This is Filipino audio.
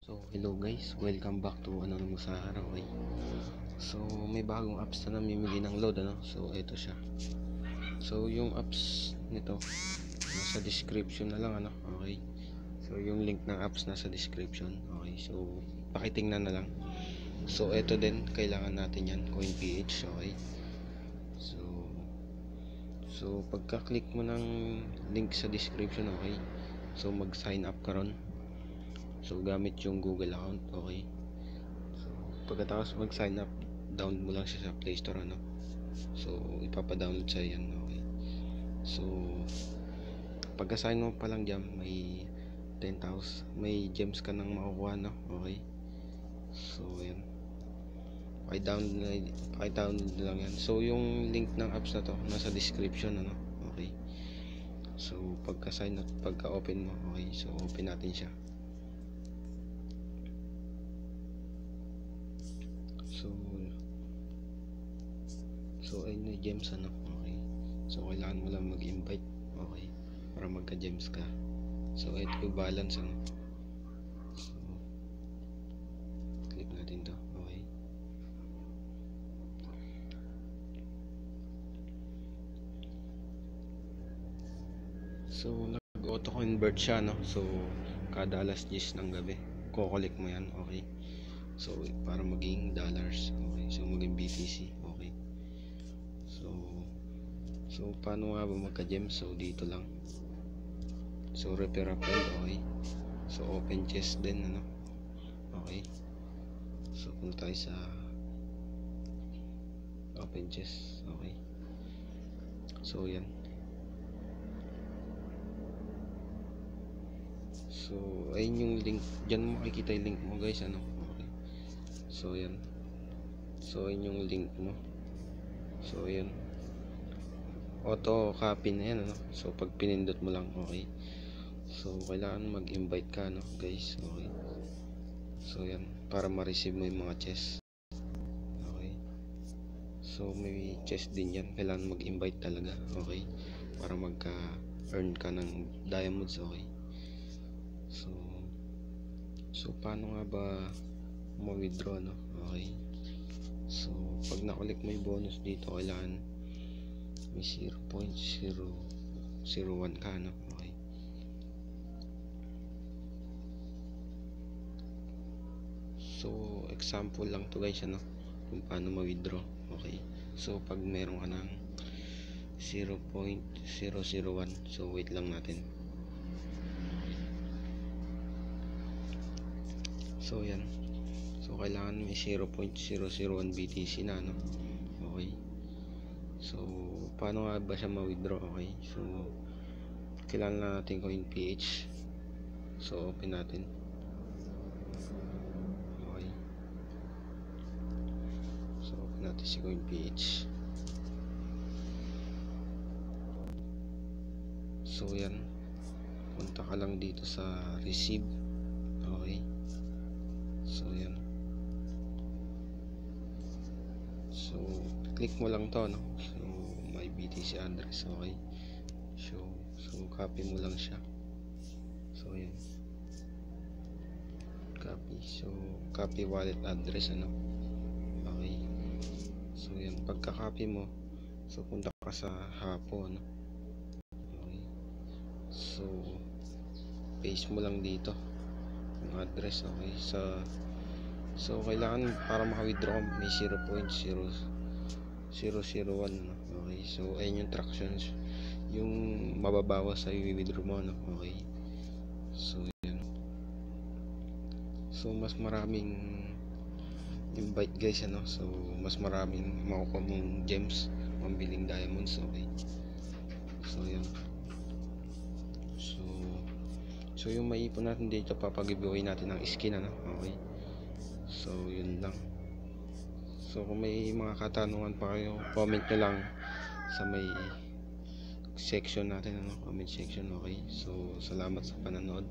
So, hello guys, welcome back to Anonymous sa araw. Okay? So, may bagong apps na namimigay ng load, ano? So, ito siya. So, yung apps nito nasa description na lang, ano? Okay. So, yung link ng apps nasa description. Okay. So, pakitingnan na lang. So, ito din, kailangan natin yan, CoinPH. Okay. So, pagka-click mo ng link sa description, okay. So, mag-sign up ka ron. So, gamit yung Google account, okay. So, pagkatapos mag-sign up, download mo lang siya sa Play Store, ano. So, ipapadownload sa'yo yan, okay. So, pagka-sign up pa lang dyan, may 10,000, may gems ka nang makukuha, no, okay. So, yan. Paki-download lang yan. So, yung link ng apps na to, nasa description, ano, okay. So, pagka-sign up, pagka-open mo, okay. So, open natin siya. So ayun na gems, ano, okay. So kailangan mo lang mag-invite, okay, para magka-gems ka. So ito yung balance, ano. So click natin to, okay. So nag-auto convert siya, no. So kada alas 10 ng gabi ko-collect mo yan, okay. So para maging dollars, okay. So maging BTC, okay. So paano nga ba magka-gems? So dito lang. So repair a friend, okay. So open chest din, ano, okay. So punta tayo sa open chest, okay. So yan. So ayun yung link, dyan mo makikita yung link mo guys, ano, okay. So yan. So ayun yung link mo. So yan, auto copy na yan, ano. So pag pinindot mo lang, okay. So kailangan mag-invite ka, no guys, okay. So yan, para ma-receive mo yung mga chest, okay. So may chest din yan, kailangan mag-invite talaga, okay, para magka-earn ka ng diamonds, okay. So paano nga ba ma-withdraw, no, okay. So pag na-collect mo yung bonus dito, kailangan may 0.001 ka, no, okay. So example lang to guys, ano, kung paano ma-withdraw, okay. So pag meron ka ng 0.001, so wait lang natin. So yan. So kailangan may 0.001 BTC na, no, okay. So paano nga ba siya ma-withdraw, okay. So kailangan natin CoinPH. So open natin, okay. So open natin si CoinPH. So yan, punta ka lang dito sa receive, okay. So yan. So click mo lang to, no. So may BTC address, okay. So copy mo lang siya. So yan, copy. So copy wallet address, ano, okay. So yan, pagka-copy mo, so punta ka sa hapon, okay. So paste mo lang dito yung address, okay. So kailangan para maka-withdraw may 0.0001, no? Okay. So ayun yung tractions, yung mababawas sa i-withdraw mo, no? Okay. So yan. So mas maraming invite guys, ano. So mas maraming makukuha mong gems, pambiling diamonds, okay. So yan. So yung maipon natin dito, papag-giveaway natin ng skin, ano, okay. So yun lang. So kung may mga katanungan pa kayo, comment nyo lang sa may section natin, ano, comment section, okay. So salamat sa panonood.